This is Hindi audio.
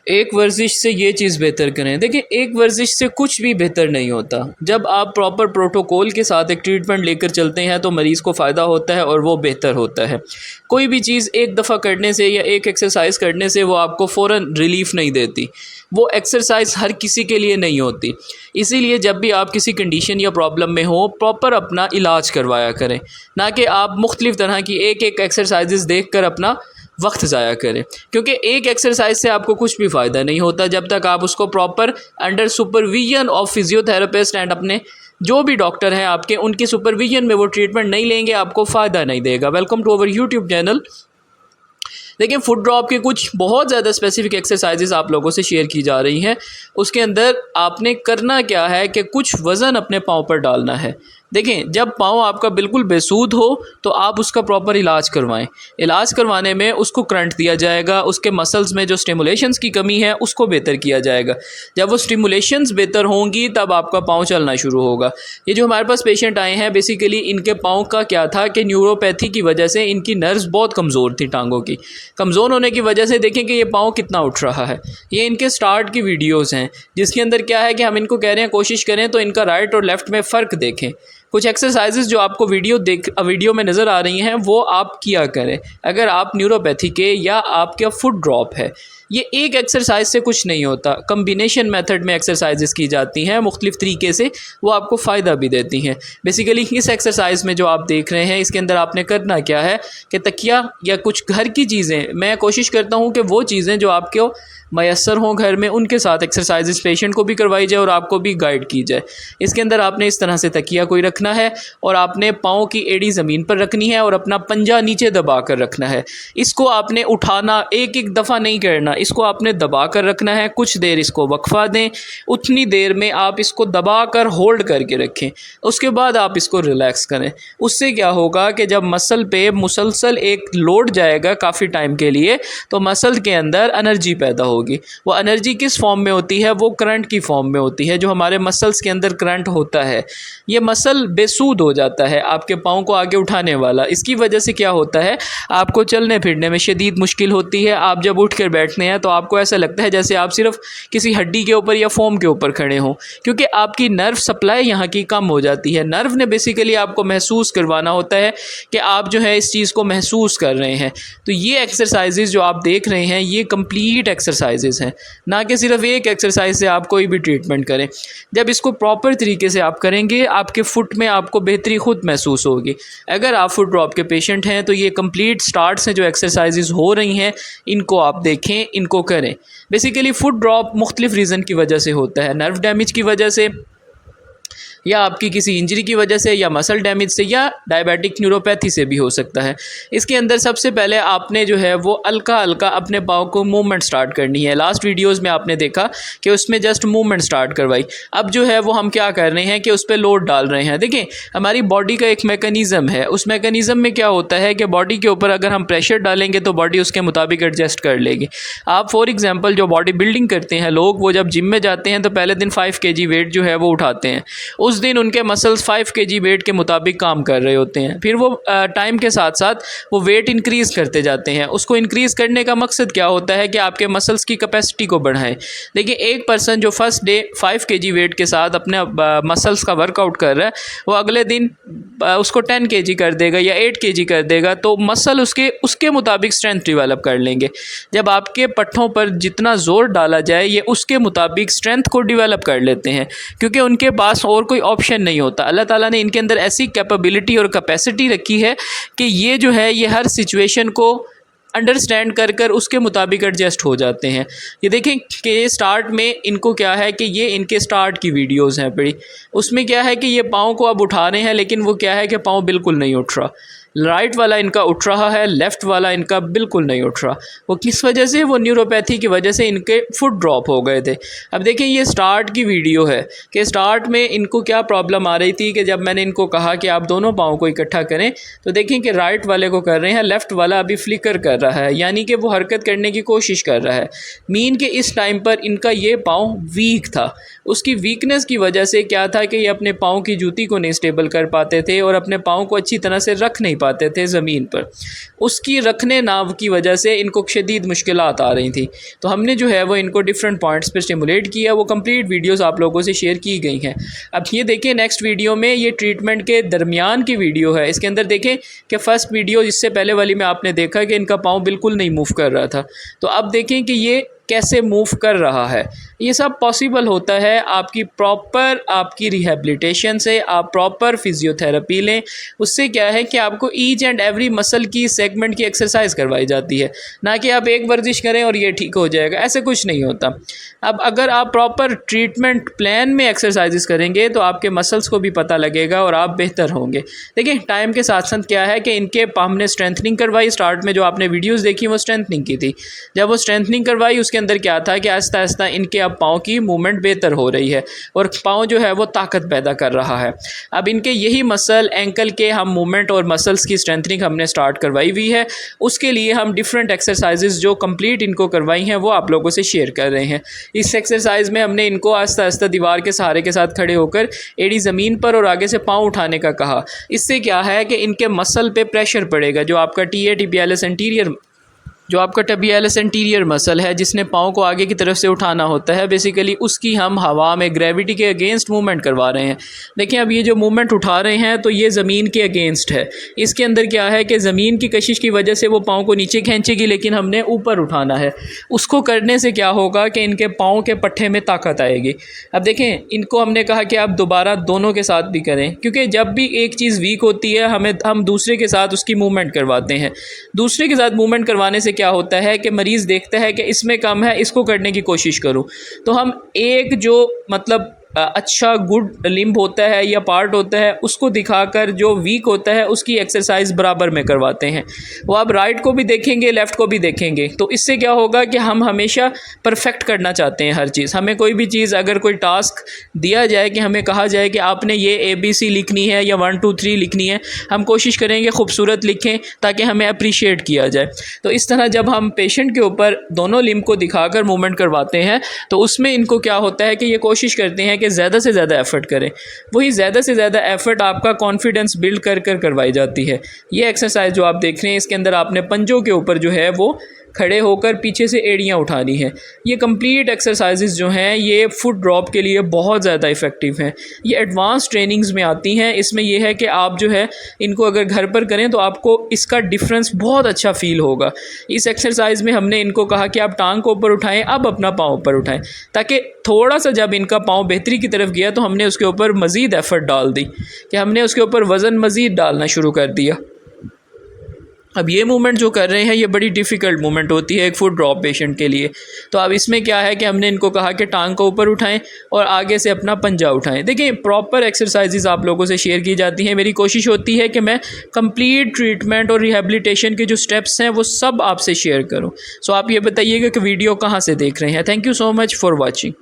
एक वर्जिश से ये चीज़ बेहतर करें। देखिए, एक वर्जिश से कुछ भी बेहतर नहीं होता। जब आप प्रॉपर प्रोटोकॉल के साथ एक ट्रीटमेंट लेकर चलते हैं तो मरीज़ को फ़ायदा होता है और वो बेहतर होता है। कोई भी चीज़ एक दफ़ा करने से या एक एक्सरसाइज करने से वो आपको फ़ौरन रिलीफ़ नहीं देती। वो एक्सरसाइज हर किसी के लिए नहीं होती। इसीलिए जब भी आप किसी कंडीशन या प्रॉब्लम में हो, प्रॉपर अपना इलाज करवाया करें, ना कि आप मुख्तलिफ़ तरह की एक एक्सरसाइजेज़ देख कर अपना वक्त ज़ाया करें। क्योंकि एक एक्सरसाइज से आपको कुछ भी फ़ायदा नहीं होता जब तक आप उसको proper under supervision of physiotherapist and अपने जो भी डॉक्टर हैं आपके, उनकी सुपरविजन में वो ट्रीटमेंट नहीं लेंगे, आपको फ़ायदा नहीं देगा। Welcome to our YouTube channel. देखिए, फुट ड्रॉप के कुछ बहुत ज़्यादा स्पेसिफिक एक्सरसाइजेज आप लोगों से शेयर की जा रही हैं। उसके अंदर आपने करना क्या है कि कुछ वज़न अपने पाँव पर डालना है। देखें, जब पाँव आपका बिल्कुल बेसूद हो तो आप उसका प्रॉपर इलाज करवाएं। इलाज करवाने में उसको करंट दिया जाएगा, उसके मसल्स में जो स्टिमुलेशंस की कमी है उसको बेहतर किया जाएगा। जब वो स्टिमुलेशंस बेहतर होंगी तब आपका पाँव चलना शुरू होगा। ये जो हमारे पास पेशेंट आए हैं, बेसिकली इनके पाँव का क्या था कि न्यूरोपैथी की वजह से इनकी नर्व्स बहुत कमज़ोर थी। टांगों की कमज़ोर होने की वजह से देखें कि ये पाँव कितना उठ रहा है। ये इनके स्टार्ट की वीडियोज़ हैं जिसके अंदर क्या है कि हम इनको कह रहे हैं कोशिश करें तो इनका राइट और लेफ़्ट में फ़र्क देखें। कुछ एक्सरसाइजेज जो आपको वीडियो में नज़र आ रही हैं वो आप किया करें अगर आप न्यूरोपैथी के या आपका फुट ड्रॉप है। ये एक एक्सरसाइज से कुछ नहीं होता, कम्बिनेशन मेथड में एक्सरसाइजेस की जाती हैं मुख्तलिफ़ तरीके से, वो आपको फ़ायदा भी देती हैं। बेसिकली इस एक्सरसाइज में जो आप देख रहे हैं इसके अंदर आपने करना क्या है कि तकिया या कुछ घर की चीज़ें, मैं कोशिश करता हूँ कि वो चीज़ें जो आपको मैसर हों घर में उनके साथ एक्सरसाइजेस पेशेंट को भी करवाई जाए और आपको भी गाइड की जाए। इसके अंदर आपने इस तरह से तकिया कोई रखना है और आपने पाँव की एड़ी ज़मीन पर रखनी है और अपना पंजा नीचे दबा कर रखना है। इसको आपने उठाना एक एक दफ़ा नहीं करना, इसको आपने दबा कर रखना है। कुछ देर इसको वक्फ़ा दें, उतनी देर में आप इसको दबा कर होल्ड करके रखें, उसके बाद आप इसको रिलैक्स करें। उससे क्या होगा कि जब मसल पे मुसलसल एक लोड जाएगा काफ़ी टाइम के लिए तो मसल के अंदर एनर्जी पैदा होगी। वो एनर्जी किस फॉर्म में होती है? वो करंट की फॉर्म में होती है। जो हमारे मसल्स के अंदर करंट होता है, ये मसल बेसूद हो जाता है आपके पाँव को आगे उठाने वाला। इसकी वजह से क्या होता है, आपको चलने फिरने में शदीद मुश्किल होती है। आप जब उठ कर बैठते हैं तो आपको ऐसा लगता है जैसे आप सिर्फ किसी हड्डी के ऊपर या फोम के ऊपर खड़े हों, क्योंकि आपकी नर्व सप्लाई यहाँ की कम हो जाती है। नर्व ने बेसिकली आपको महसूस करवाना होता है कि आप जो है इस चीज़ को महसूस कर रहे हैं। तो ये एक्सरसाइजेज जो आप देख रहे हैं ये कंप्लीट एक्सरसाइजेज हैं, ना कि सिर्फ एक एक्सरसाइज से आप कोई भी ट्रीटमेंट करें। जब इसको प्रॉपर तरीके से आप करेंगे आपके फुट में आपको बेहतरी खुद महसूस होगी। अगर आप फुट ड्रॉप के पेशेंट हैं तो ये कंप्लीट स्टार्ट से जो एक्सरसाइजेज हो रही हैं इनको आप देखें, इनको करें। बेसिकली फुट ड्रॉप मुख्तलिफ रीज़न की वजह से होता है, नर्व डैमेज की वजह से या आपकी किसी इंजरी की वजह से या मसल डैमेज से या डायबिटिक न्यूरोपैथी से भी हो सकता है। इसके अंदर सबसे पहले आपने जो है वो हल्का हल्का अपने पाँव को मूवमेंट स्टार्ट करनी है। लास्ट वीडियोस में आपने देखा कि उसमें जस्ट मूवमेंट स्टार्ट करवाई। अब जो है वो हम क्या कर रहे हैं कि उस पर लोड डाल रहे हैं। देखिए, हमारी बॉडी का एक मैकेनिज़्म है, उस मैकेनिज़्म में क्या होता है कि बॉडी के ऊपर अगर हम प्रेशर डालेंगे तो बॉडी उसके मुताबिक एडजस्ट कर लेगी। आप फॉर एग्जाम्पल जो बॉडी बिल्डिंग करते हैं लोग, वो जब जिम में जाते हैं तो पहले दिन 5 kg वेट जो है वो उठाते हैं। उस दिन उनके मसल्स 5 kg वेट के मुताबिक काम कर रहे होते हैं। फिर वो टाइम के साथ साथ वो वेट इंक्रीज़ करते जाते हैं। उसको इंक्रीज़ करने का मकसद क्या होता है कि आपके मसल्स की कैपेसिटी को बढ़ाएं। देखिए, एक पर्सन जो फर्स्ट डे 5 kg वेट के साथ अपने मसल्स का वर्कआउट कर रहा है, वो अगले दिन उसको 10 kg कर देगा या 8 kg कर देगा, तो मसल उसके मुताबिक स्ट्रेंथ डेवलप कर लेंगे। जब आपके पट्ठों पर जितना ज़ोर डाला जाए ये उसके मुताबिक स्ट्रेंथ को डेवलप कर लेते हैं, क्योंकि उनके पास और कोई ऑप्शन नहीं होता। अल्लाह ताला ने इनके अंदर ऐसी कैपेबिलिटी और कैपेसिटी रखी है कि ये जो है ये हर सिचुएशन को अंडरस्टैंड कर कर उसके मुताबिक एडजस्ट हो जाते हैं। ये देखें कि स्टार्ट में इनको क्या है कि ये इनके स्टार्ट की वीडियोस हैं बड़ी, उसमें क्या है कि ये पाँव को अब उठा रहे हैं लेकिन वो क्या है कि पाँव बिल्कुल नहीं उठ रहा। राइट वाला इनका उठ रहा है, लेफ़्ट वाला इनका बिल्कुल नहीं उठ रहा। वो किस वजह से? वो न्यूरोपैथी की वजह से इनके फुट ड्रॉप हो गए थे। अब देखें, ये स्टार्ट की वीडियो है कि स्टार्ट में इनको क्या प्रॉब्लम आ रही थी कि जब मैंने इनको कहा कि आप दोनों पाँव को इकट्ठा करें तो देखें कि राइट वाले को कर रहे हैं, लेफ़्ट वाला अभी फ्लिकर कर रहा है, यानी कि वो हरकत करने की कोशिश कर रहा है। मीन के इस टाइम पर इनका ये पाँव वीक था। उसकी वीकनेस की वजह से क्या था कि ये अपने पाँव की जूती को नहीं स्टेबल कर पाते थे और अपने पाँव को अच्छी तरह से रख नहीं पाते थे ज़मीन पर, उसकी रखने नाव की वजह से इनको शदीद मुश्किलात आ रही थी। तो हमने जो है वो इनको डिफरेंट पॉइंट्स पर स्टिमुलेट किया, वो कंप्लीट वीडियोस आप लोगों से शेयर की गई हैं। अब ये देखें नेक्स्ट वीडियो में, ये ट्रीटमेंट के दरमियान की वीडियो है। इसके अंदर देखें कि फ़र्स्ट वीडियो इससे पहले वाली में आपने देखा कि इनका पाँव बिल्कुल नहीं मूव कर रहा था, तो अब देखें कि ये कैसे मूव कर रहा है। ये सब पॉसिबल होता है आपकी रिहैबिलिटेशन से। आप प्रॉपर फिजियोथेरेपी लें, उससे क्या है कि आपको ईच एंड एवरी मसल की सेगमेंट की एक्सरसाइज करवाई जाती है, ना कि आप एक वर्जिश करें और ये ठीक हो जाएगा, ऐसे कुछ नहीं होता। अब अगर आप प्रॉपर ट्रीटमेंट प्लान में एक्सरसाइजेस करेंगे तो आपके मसल्स को भी पता लगेगा और आप बेहतर होंगे। देखिए टाइम के साथ साथ क्या है कि इनके हमने स्ट्रेंथनिंग करवाई। स्टार्ट में जो आपने वीडियोज़ देखी वो स्ट्रेंथनिंग की थी। जब वो स्ट्रेंथनिंग करवाई उसके अंदर क्या था कि आहिस्ता आहिस्ता इनके अब पाँव की मूवमेंट बेहतर हो रही है और पाँव जो है वो ताकत पैदा कर रहा है। अब इनके यही मसल एंकल के हम मूवमेंट और मसल्स की स्ट्रेंथनिंग हमने स्टार्ट करवाई हुई है। उसके लिए हम डिफरेंट एक्सरसाइजेज जो कंप्लीट इनको करवाई हैं वो आप लोगों से शेयर कर रहे हैं। इस एक्सरसाइज में हमने इनको आहिस्ता आहिस्ता दीवार के सहारे के साथ खड़े होकर एड़ी ज़मीन पर और आगे से पाँव उठाने का कहा। इससे क्या है कि इनके मसल पे प्रेशर पड़ेगा, जो आपका टिबियालिस एंटीरियर मसल है जिसने पाँव को आगे की तरफ से उठाना होता है, बेसिकली उसकी हम हवा में ग्रेविटी के अगेंस्ट मूवमेंट करवा रहे हैं। देखिए अब ये जो मूवमेंट उठा रहे हैं तो ये ज़मीन के अगेंस्ट है। इसके अंदर क्या है कि ज़मीन की कशिश की वजह से वो पाँव को नीचे खींचेगी, लेकिन हमने ऊपर उठाना है। उसको करने से क्या होगा कि इनके पाँव के पट्टे में ताकत आएगी। अब देखें इनको हमने कहा कि आप दोबारा दोनों के साथ भी करें, क्योंकि जब भी एक चीज़ वीक होती है हम दूसरे के साथ उसकी मूवमेंट करवाते हैं। दूसरे के साथ मूवमेंट करवाने से क्या होता है कि मरीज़ देखता है कि इसमें कम है, इसको करने की कोशिश करूं। तो हम एक जो मतलब अच्छा गुड लिम्ब होता है या पार्ट होता है उसको दिखाकर जो वीक होता है उसकी एक्सरसाइज बराबर में करवाते हैं। वो आप राइट को भी देखेंगे लेफ़्ट को भी देखेंगे, तो इससे क्या होगा कि हम हमेशा परफेक्ट करना चाहते हैं हर चीज़। हमें कोई भी चीज़ अगर कोई टास्क दिया जाए कि हमें कहा जाए कि आपने ये ABC लिखनी है या 1 2 3 लिखनी है, हम कोशिश करेंगे खूबसूरत लिखें ताकि हमें अप्रिशिएट किया जाए। तो इस तरह जब हम पेशेंट के ऊपर दोनों लिम्ब को दिखाकर मूवमेंट करवाते हैं तो उसमें इनको क्या होता है कि ये कोशिश करते हैं कि ज़्यादा से ज़्यादा एफ़र्ट करें। वही ज़्यादा से ज़्यादा एफ़र्ट आपका कॉन्फिडेंस बिल्ड कर करवाई जाती है। ये एक्सरसाइज जो आप देख रहे हैं इसके अंदर आपने पंजों के ऊपर जो है वो खड़े होकर पीछे से एड़ियाँ उठानी हैं। ये कंप्लीट एक्सरसाइजेज जो हैं ये फुट ड्रॉप के लिए बहुत ज़्यादा इफ़ेक्टिव हैं। ये एडवांस ट्रेनिंग्स में आती हैं। इसमें यह है कि आप जो है इनको अगर घर पर करें तो आपको इसका डिफरेंस बहुत अच्छा फ़ील होगा। इस एक्सरसाइज में हमने इनको कहा कि आप टांग को ऊपर उठाएं, अब अपना पाँव ऊपर उठाएं, ताकि थोड़ा सा जब इनका पाँव बेहतरी की तरफ गया तो हमने उसके ऊपर मज़ीद एफ़र्ट डाल दी कि हमने उसके ऊपर वज़न मज़ीद डालना शुरू कर दिया। अब ये मूवमेंट जो कर रहे हैं ये बड़ी डिफ़िकल्ट मूवमेंट होती है एक फुट ड्रॉप पेशेंट के लिए। तो अब इसमें क्या है कि हमने इनको कहा कि टांग को ऊपर उठाएं और आगे से अपना पंजा उठाएं। देखिए प्रॉपर एक्सरसाइजेज आप लोगों से शेयर की जाती हैं। मेरी कोशिश होती है कि मैं कंप्लीट ट्रीटमेंट और रिहैबिलिटेशन के जो स्टेप्स हैं वो सब आपसे शेयर करूं। सो आप ये बताइएगा कि वीडियो कहाँ से देख रहे हैं। Thank you so much for watching.